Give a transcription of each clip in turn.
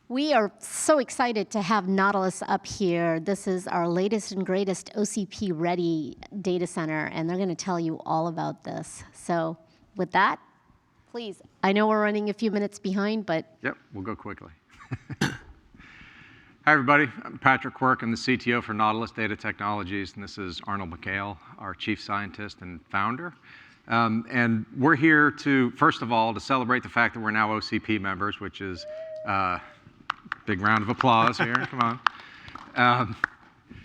We are so excited to have Nautilus up here. This is our latest and greatest OCP-ready data center, and they're going to tell you all about this. So with that, please, I know we're running a few minutes behind, but... Yep, we'll go quickly. Hi, everybody. I'm Patrick Quirk. I'm the CTO for Nautilus Data Technologies, and this is Arnold McHale, our chief scientist and founder. And we're here to, first of all, to celebrate the fact that we're now OCP members, which is big round of applause here. Come on.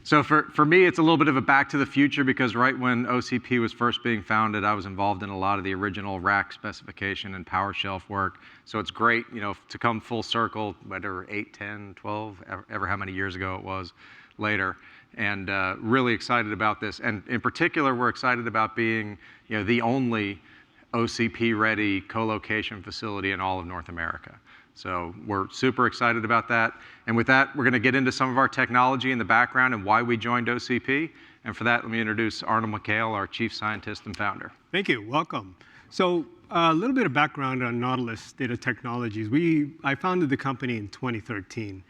So for me, it's a little bit of a back to the future because right when OCP was first being founded, I was involved in a lot of the original rack specification and PowerShelf work. So it's great, to come full circle, whether 8, 10, 12, ever how many years ago it was later. And really excited about this. And in particular, we're excited about being the only OCP-ready co-location facility in all of North America. So we're super excited about that. And with that, we're going to get into some of our technology in the background and why we joined OCP. And for that, let me introduce Arnold McHale, our chief scientist and founder. Thank you. Welcome. So a little bit of background on Nautilus Data Technologies. I founded the company in 2013.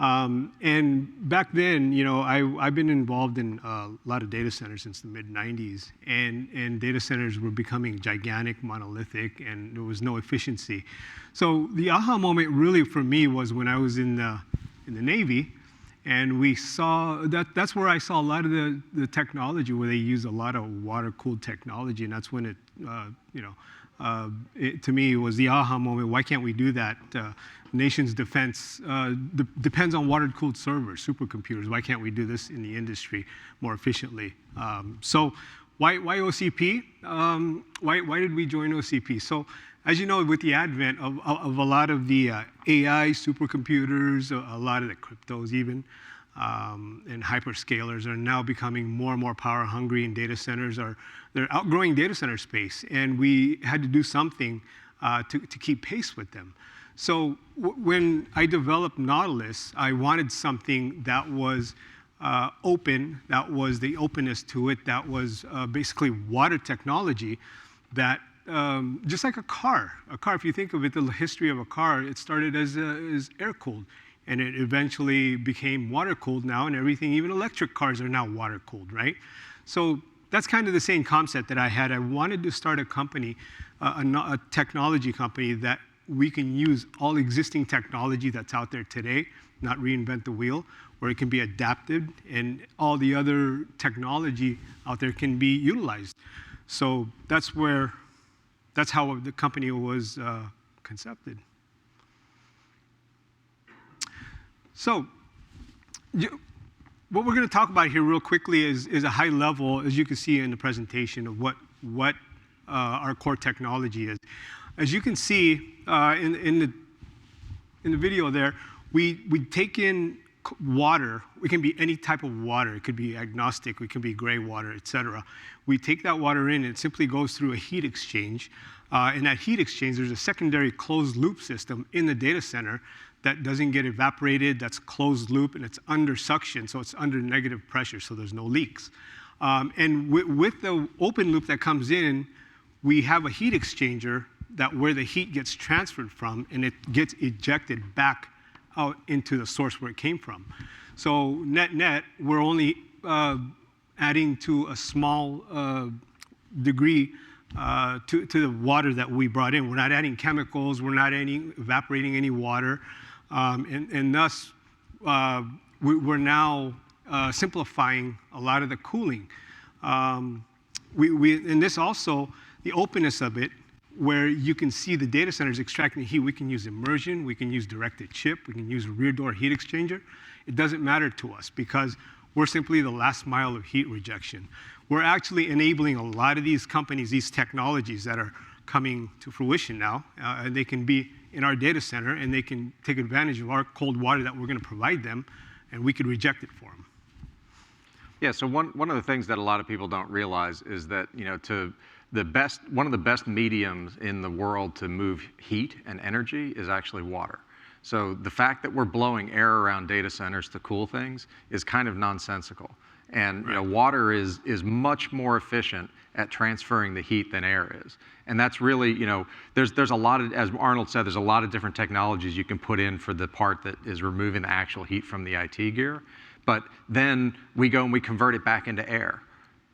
And back then, I've been involved in a lot of data centers since the mid-90s, and data centers were becoming gigantic, monolithic, and there was no efficiency. So the aha moment really for me was when I was in the Navy, and we saw that's where I saw a lot of the technology where they use a lot of water-cooled technology, and that's when it, to me, it was the aha moment. Why can't we do that? Nation's defense depends on water-cooled servers, supercomputers. Why can't we do this in the industry more efficiently? So why OCP? Why did we join OCP? So as you know, with the advent of a lot of the AI supercomputers, a lot of the cryptos even, and hyperscalers are now becoming more and more power hungry, and data centers they're outgrowing data center space, and we had to do something to keep pace with them. So when I developed Nautilus, I wanted something that was open, that was the openness to it, that was basically water technology that, just like a car, if you think of it, the history of a car, it started as air-cooled, and it eventually became water-cooled now, and everything, even electric cars are now water-cooled, right? So that's kind of the same concept that I had. I wanted to start a company, a technology company that we can use all existing technology that's out there today, not reinvent the wheel, where it can be adapted and all the other technology out there can be utilized. So that's how the company was concepted. So what we're going to talk about here real quickly is a high level, as you can see in the presentation, of what our core technology is. As you can see in the video there, we take in water. It can be any type of water. It could be agnostic. It can be gray water, et cetera. We take that water in, and it simply goes through a heat exchange. In that heat exchange, there's a secondary closed loop system in the data center that doesn't get evaporated, that's closed loop, and it's under suction, so it's under negative pressure, so there's no leaks. And with the open loop that comes in, we have a heat exchanger where the heat gets transferred from, and it gets ejected back out into the source where it came from. So net, we're only adding to a small degree to the water that we brought in. We're not adding chemicals. We're not evaporating any water. And thus, we're now simplifying a lot of the cooling. And this also, the openness of it, where you can see the data centers extracting heat. We can use immersion, we can use directed chip, we can use a rear door heat exchanger. It doesn't matter to us because we're simply the last mile of heat rejection. We're actually enabling a lot of these companies, these technologies that are coming to fruition now, and they can be in our data center, and they can take advantage of our cold water that we're going to provide them, and we could reject it for them. Yeah, so one of the things that a lot of people don't realize is that, one of the best mediums in the world to move heat and energy is actually water. So the fact that we're blowing air around data centers to cool things is kind of nonsensical. And water is much more efficient at transferring the heat than air is. And that's really, there's a lot of, as Arnold said, there's a lot of different technologies you can put in for the part that is removing the actual heat from the IT gear. But then we go and we convert it back into air,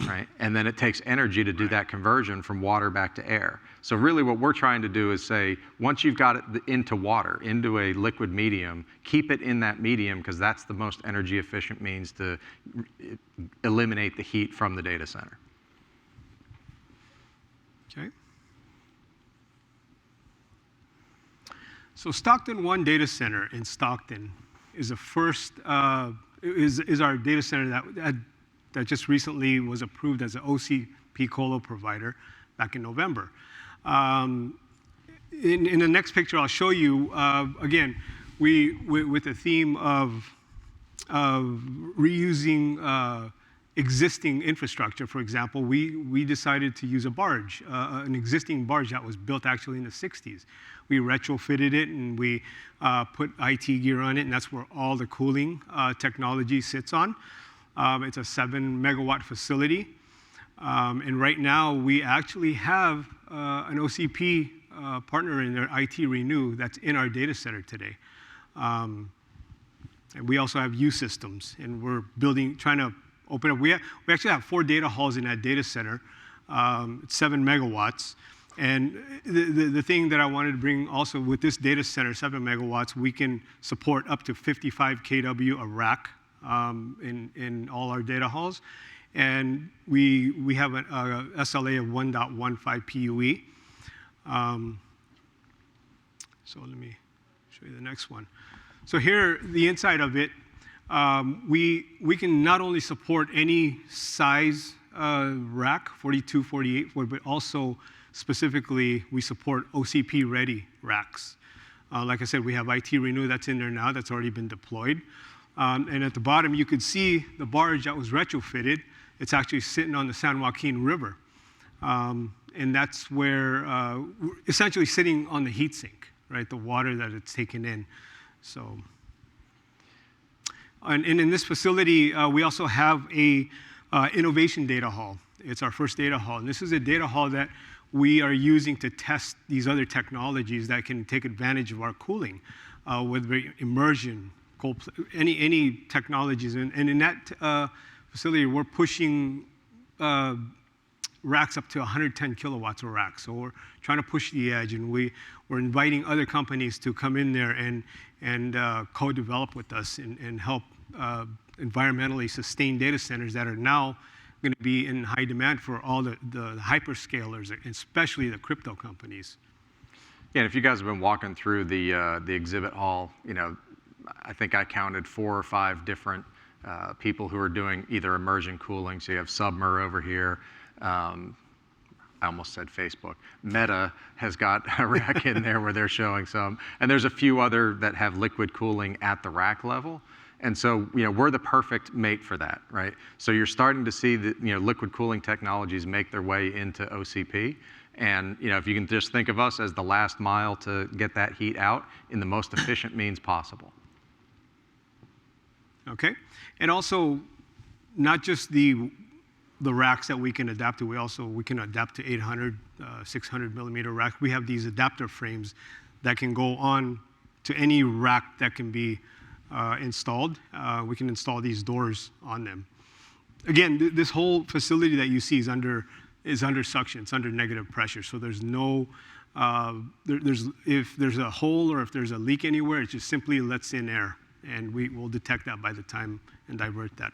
right? And then it takes energy to do that conversion from water back to air. So really what we're trying to do is say, once you've got it into water, into a liquid medium, keep it in that medium because that's the most energy efficient means to eliminate the heat from the data center. Okay. So Stockton 1 data center in Stockton is the first, is our data center that just recently was approved as an OCP colo provider back in November. In the next picture, I'll show you, again, with the theme of reusing existing infrastructure, for example, we decided to use a barge, an existing barge that was built actually in the 60s. We retrofitted it and we put IT gear on it, and that's where all the cooling technology sits on. It's a 7 megawatt facility. And right now we actually have an OCP partner in there, IT Renew, that's in our data center today. And we also have U systems, and we're trying to open up. We actually have 4 data halls in that data center. It's 7 megawatts. And the thing that I wanted to bring also with this data center, 7 megawatts, we can support up to 55 kW a rack in all our data halls. And we have an SLA of 1.15 PUE. So let me show you the next one. So here, the inside of it, we can not only support any size rack, 42, 48, but also specifically we support OCP ready racks. Like I said, we have IT Renew that's in there now, that's already been deployed. And at the bottom, you could see the barge that was retrofitted. It's actually sitting on the San Joaquin River. And that's where, essentially sitting on the heat sink, right? The water that it's taken in. So, and in this facility, we also have a innovation data hall. It's our first data hall. And this is a data hall that we are using to test these other technologies that can take advantage of our cooling, whether immersion, any technologies. And in that facility, we're pushing racks up to 110 kilowatts a rack. So we're trying to push the edge, and we're inviting other companies to come in there and co-develop with us and help environmentally sustain data centers that are now going to be in high demand for all the hyperscalers, especially the crypto companies. Yeah, and if you guys have been walking through the exhibit hall, I think I counted 4 or 5 different people who are doing either immersion cooling. So you have Submer over here. I almost said Facebook. Meta has got a rack in there where they're showing some. And there's a few other that have liquid cooling at the rack level. And so, we're the perfect mate for that, right? So you're starting to see that, liquid cooling technologies make their way into OCP. And, if you can just think of us as the last mile to get that heat out in the most efficient means possible. Okay. And also, not just the racks that we can adapt to, we can adapt to 800, 600 millimeter racks. We have these adapter frames that can go on to any rack that can be installed. We can install these doors on them. Again, this whole facility that you see is under suction. It's under negative pressure. So there's no, if there's a hole or if there's a leak anywhere, it just simply lets in air. And we will detect that by the time and divert that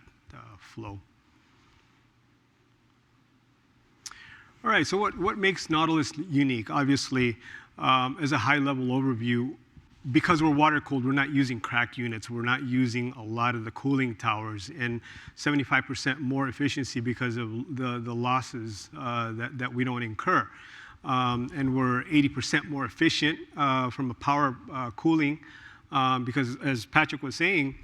flow. All right, so what makes Nautilus unique? Obviously, as a high-level overview, because we're water-cooled, we're not using crack units. We're not using a lot of the cooling towers, and 75% more efficiency because of the losses that we don't incur. And we're 80% more efficient from a power cooling because, as Patrick was saying,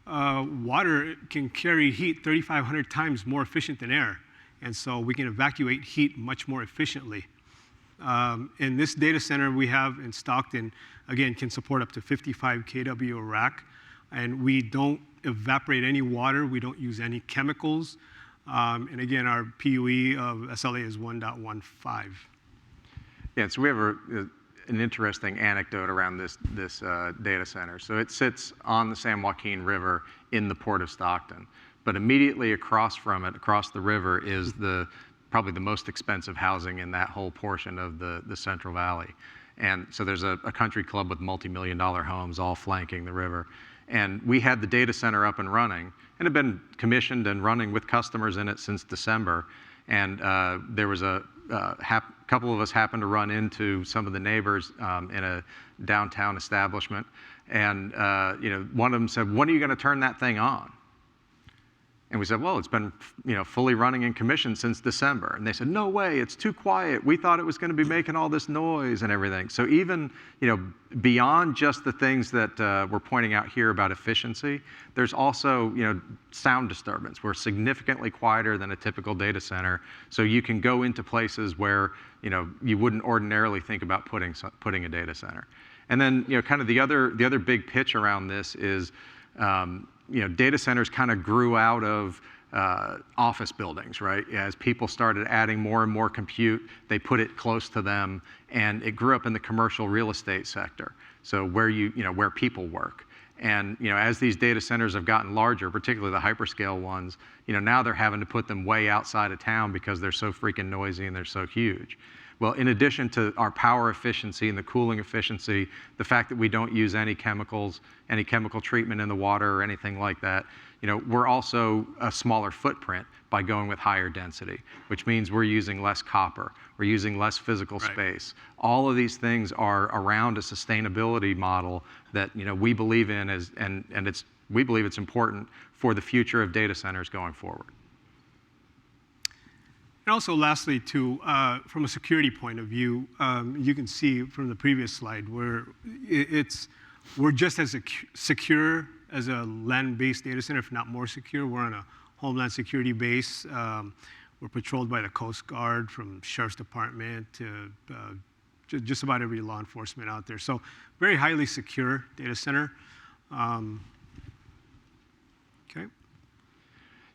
water can carry heat 3,500 times more efficient than air. And so we can evacuate heat much more efficiently. And this data center we have in Stockton, again, can support up to 55 kW a rack. And we don't evaporate any water. We don't use any chemicals. And again, our PUE of SLA is 1.15. Yeah, so we have an interesting anecdote around this data center. So it sits on the San Joaquin River in the port of Stockton. But immediately across from it, across the river, is probably the most expensive housing in that whole portion of the Central Valley. And so there's a country club with multi-million-dollar homes all flanking the river. And we had the data center up and running, and had been commissioned and running with customers in it since December. And there was a couple of us happened to run into some of the neighbors in a downtown establishment. And one of them said, "When are you going to turn that thing on?" And we said, "Well, it's been fully running and commissioned since December." And they said, "No way, it's too quiet. We thought it was going to be making all this noise and everything." So even beyond just the things that we're pointing out here about efficiency, there's also sound disturbance. We're significantly quieter than a typical data center, so you can go into places where you wouldn't ordinarily think about putting a data center. And then kind of the other big pitch around this is data centers kind of grew out of office buildings, right? As people started adding more and more compute, they put it close to them, and it grew up in the commercial real estate sector. So where people work. And as these data centers have gotten larger, particularly the hyperscale ones, now they're having to put them way outside of town because they're so freaking noisy and they're so huge. Well, in addition to our power efficiency and the cooling efficiency, the fact that we don't use any chemicals, any chemical treatment in the water or anything like that, we're also a smaller footprint by going with higher density, which means we're using less copper, we're using less physical space. All of these things are around a sustainability model that we believe in, we believe it's important for the future of data centers going forward. And also, lastly, from a security point of view, you can see from the previous slide where we're just as secure as a land-based data center, if not more secure. We're on a homeland security base. We're patrolled by the Coast Guard, from Sheriff's Department to just about every law enforcement out there. So very highly secure data center. Okay.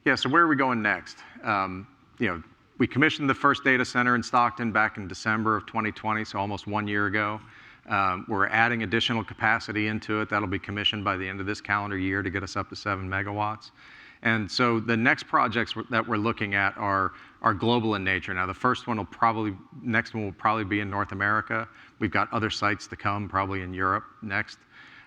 Yeah, so where are we going next? We commissioned the first data center in Stockton back in December of 2020, so almost 1 year ago. We're adding additional capacity into it. That'll be commissioned by the end of this calendar year to get us up to 7 megawatts. And so the next projects that we're looking at are global in nature. Now, the next one will probably be in North America. We've got other sites to come, probably in Europe next.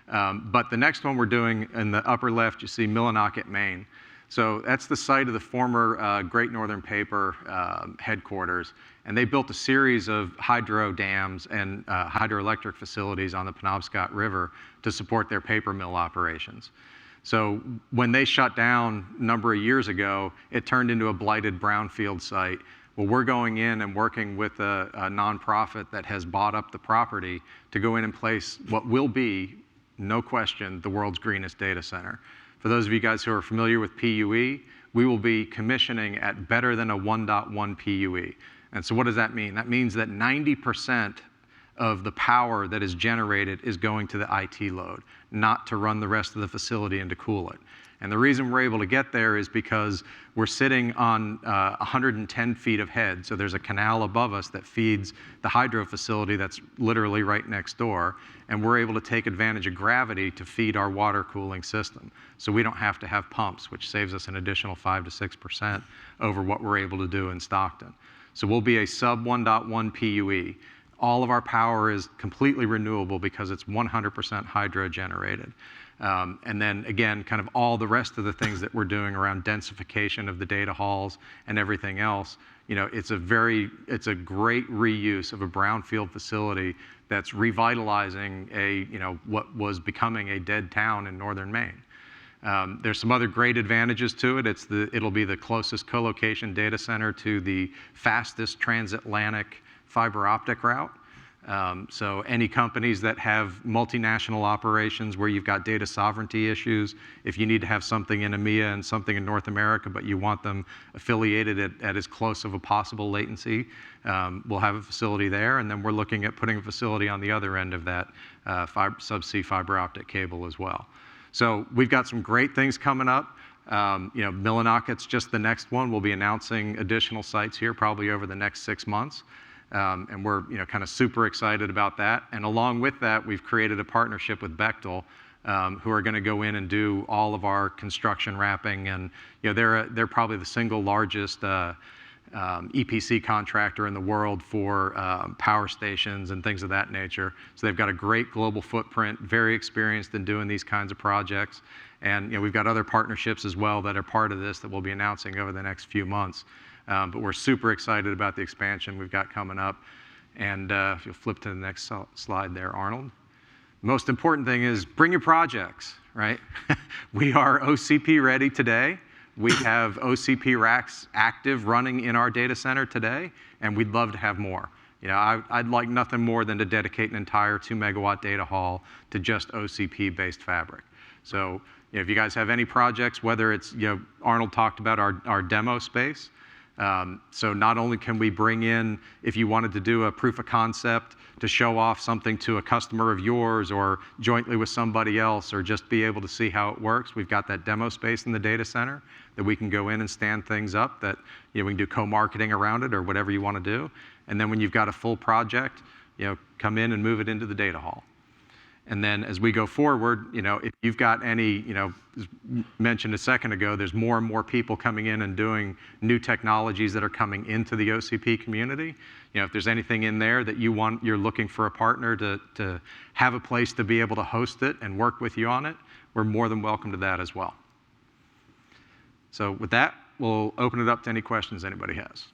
But the next one we're doing in the upper left, you see Millinocket, Maine. So that's the site of the former Great Northern Paper headquarters. And they built a series of hydro dams and hydroelectric facilities on the Penobscot River to support their paper mill operations. So when they shut down a number of years ago, it turned into a blighted brownfield site. Well, we're going in and working with a nonprofit that has bought up the property to go in and place what will be, no question, the world's greenest data center. For those of you guys who are familiar with PUE, we will be commissioning at better than a 1.1 PUE. And so what does that mean? That means that 90% of the power that is generated is going to the IT load, not to run the rest of the facility and to cool it. And the reason we're able to get there is because we're sitting on 110 feet of head. So there's a canal above us that feeds the hydro facility that's literally right next door. And we're able to take advantage of gravity to feed our water cooling system. So we don't have to have pumps, which saves us an additional 5 to 6% over what we're able to do in Stockton. So we'll be a sub 1.1 PUE. All of our power is completely renewable because it's 100% hydro generated. And then again, kind of all the rest of the things that we're doing around densification of the data halls and everything else, it's a great reuse of a brownfield facility that's revitalizing what was becoming a dead town in northern Maine. There's some other great advantages to it. It'll be the closest co-location data center to the fastest transatlantic fiber optic route. So any companies that have multinational operations where you've got data sovereignty issues, if you need to have something in EMEA and something in North America, but you want them affiliated at as close of a possible latency, we'll have a facility there. And then we're looking at putting a facility on the other end of that subsea fiber optic cable as well. So we've got some great things coming up. Millennick's just the next one. We'll be announcing additional sites here probably over the next 6 months. And we're kind of super excited about that. And along with that, we've created a partnership with Bechtel, who are going to go in and do all of our construction wrapping. And they're probably the single largest EPC contractor in the world for power stations and things of that nature. So they've got a great global footprint, very experienced in doing these kinds of projects. And we've got other partnerships as well that are part of this that we'll be announcing over the next few months. But we're super excited about the expansion we've got coming up. And if you'll flip to the next slide there, Arnold. Most important thing is bring your projects, right? We are OCP ready today. We have OCP racks active running in our data center today, and we'd love to have more. I'd like nothing more than to dedicate an entire 2-megawatt data hall to just OCP-based fabric. So if you guys have any projects, whether it's, Arnold talked about our demo space. So not only can we bring in, if you wanted to do a proof of concept to show off something to a customer of yours or jointly with somebody else or just be able to see how it works, we've got that demo space in the data center that we can go in and stand things up that we can do co-marketing around it or whatever you want to do. And then when you've got a full project, come in and move it into the data hall. And then as we go forward, if you've got any, as mentioned a second ago, there's more and more people coming in and doing new technologies that are coming into the OCP community. If there's anything in there that you're looking for a partner to have a place to be able to host it and work with you on it, we're more than welcome to that as well. So with that, we'll open it up to any questions anybody has.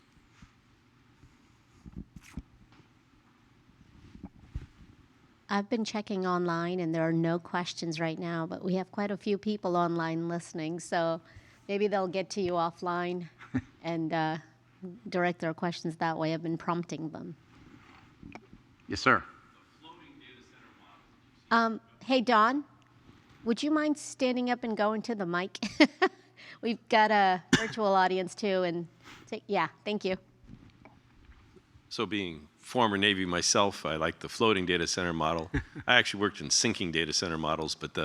I've been checking online, and there are no questions right now, but we have quite a few people online listening, so maybe they'll get to you offline and direct their questions that way. I've been prompting them. Yes, sir. Hey, Don, would you mind standing up and going to the mic? We've got a virtual audience, too, and yeah, thank you. So being former Navy myself, I like the floating data center model. I actually worked in sinking data center models, but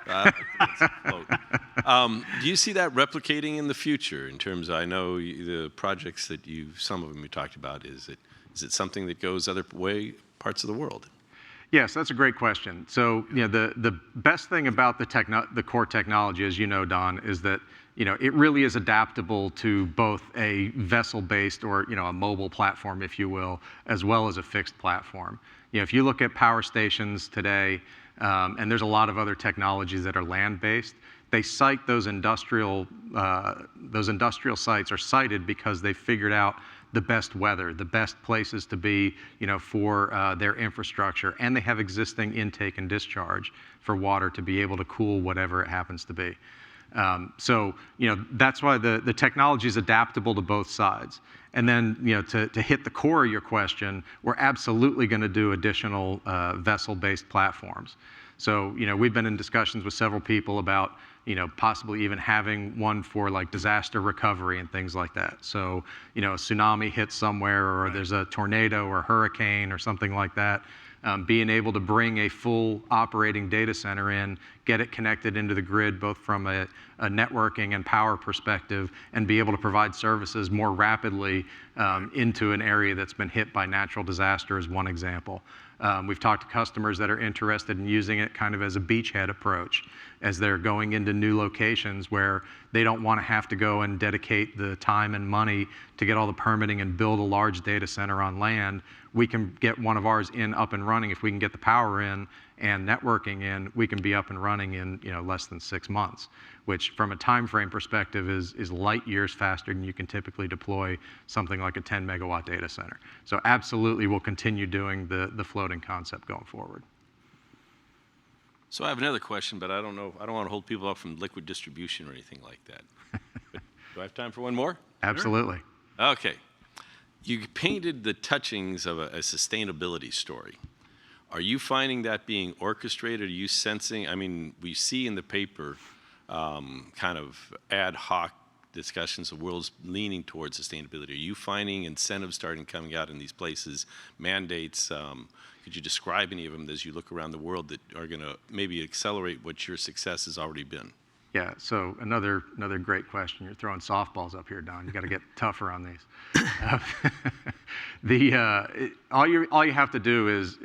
I like the float. Do you see that replicating in the future in terms of, I know the projects that some of them you talked about, is it something that goes other parts of the world? Yes, that's a great question. So, the best thing about the core technology, as you know, Don, is that it really is adaptable to both a vessel-based or a mobile platform, if you will, as well as a fixed platform. If you look at power stations today, and there's a lot of other technologies that are land-based, they cite those industrial sites are cited because they figured out the best weather, the best places to be, for their infrastructure, and they have existing intake and discharge for water to be able to cool whatever it happens to be. So, that's why the technology is adaptable to both sides. And then, to hit the core of your question, we're absolutely going to do additional vessel-based platforms. So, we've been in discussions with several people about, possibly even having one for like disaster recovery and things like that. So, a tsunami hits somewhere, or there's a tornado or hurricane or something like that. Being able to bring a full operating data center in, get it connected into the grid, both from a networking and power perspective, and be able to provide services more rapidly into an area that's been hit by natural disaster is one example. We've talked to customers that are interested in using it kind of as a beachhead approach as they're going into new locations where they don't want to have to go and dedicate the time and money to get all the permitting and build a large data center on land. We can get one of ours up and running. If we can get the power in and networking in, we can be up and running in less than 6 months, which from a time frame perspective is light years faster than you can typically deploy something like a 10-megawatt data center. So absolutely, we'll continue doing the floating concept going forward. So I have another question, but I don't know. I don't want to hold people up from liquid distribution or anything like that. But do I have time for one more? Absolutely. Sure. Okay. You painted the touchings of a sustainability story. Are you finding that being orchestrated? Are you sensing? I mean, we see in the paper kind of ad hoc discussions of worlds leaning towards sustainability. Are you finding incentives starting coming out in these places, mandates? Because Could you describe any of them as you look around the world that are going to maybe accelerate what your success has already been? Yeah, so another great question. You're throwing softballs up here, Don. You got to get tougher on these. All you have to do is,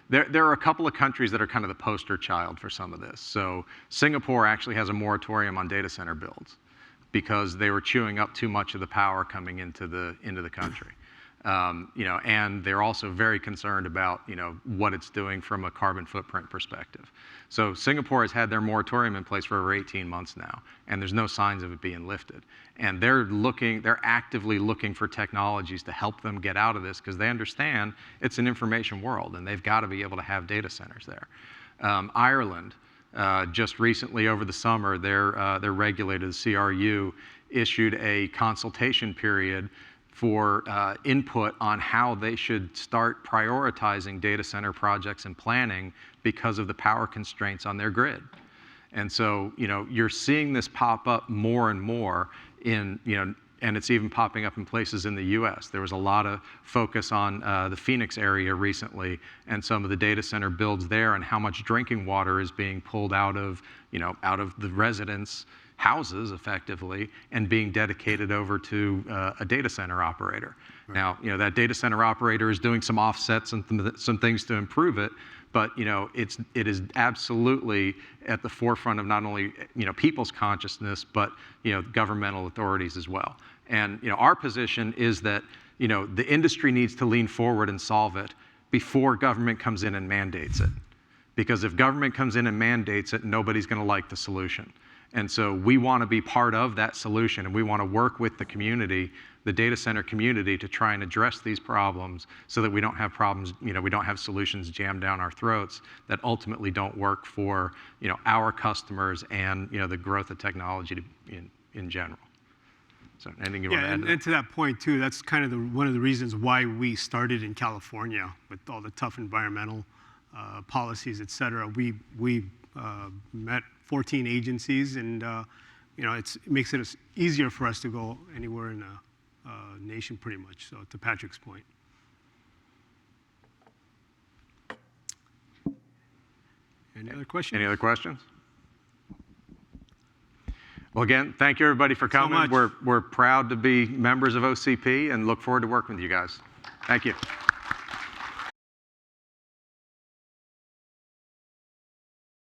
there are a couple of countries that are kind of the poster child for some of this. So Singapore actually has a moratorium on data center builds because they were chewing up too much of the power coming into the country. And they're also very concerned about, what it's doing from a carbon footprint perspective. So Singapore has had their moratorium in place for over 18 months now, and there's no signs of it being lifted. And they're actively looking for technologies to help them get out of this because they understand it's an information world, and they've got to be able to have data centers there. Ireland, just recently over the summer, their regulator, the CRU, issued a consultation period for input on how they should start prioritizing data center projects and planning because of the power constraints on their grid. And so, you're seeing this pop up more and more and it's even popping up in places in the US. There was a lot of focus on the Phoenix area recently and some of the data center builds there and how much drinking water is being pulled out of the residents' houses effectively and being dedicated over to a data center operator. Right. Now, that data center operator is doing some offsets and some things to improve it, but it is absolutely at the forefront of not only people's consciousness, but governmental authorities as well. And our position is that the industry needs to lean forward and solve it before government comes in and mandates it. Because if government comes in and mandates it, nobody's going to like the solution. And so we want to be part of that solution, and we want to work with the community, the data center community, to try and address these problems so that we don't have problems, we don't have solutions jammed down our throats that ultimately don't work for our customers and the growth of technology in general. So anything you want to add to that? And to that point too, that's kind of one of the reasons why we started in California with all the tough environmental policies, et cetera. We met 14 agencies, and it makes it easier for us to go anywhere in the nation, pretty much. So to Patrick's point. Any other questions? Any other questions? Well, again, thank you everybody for coming. So much. We're proud to be members of OCP and look forward to working with you guys. Thank you.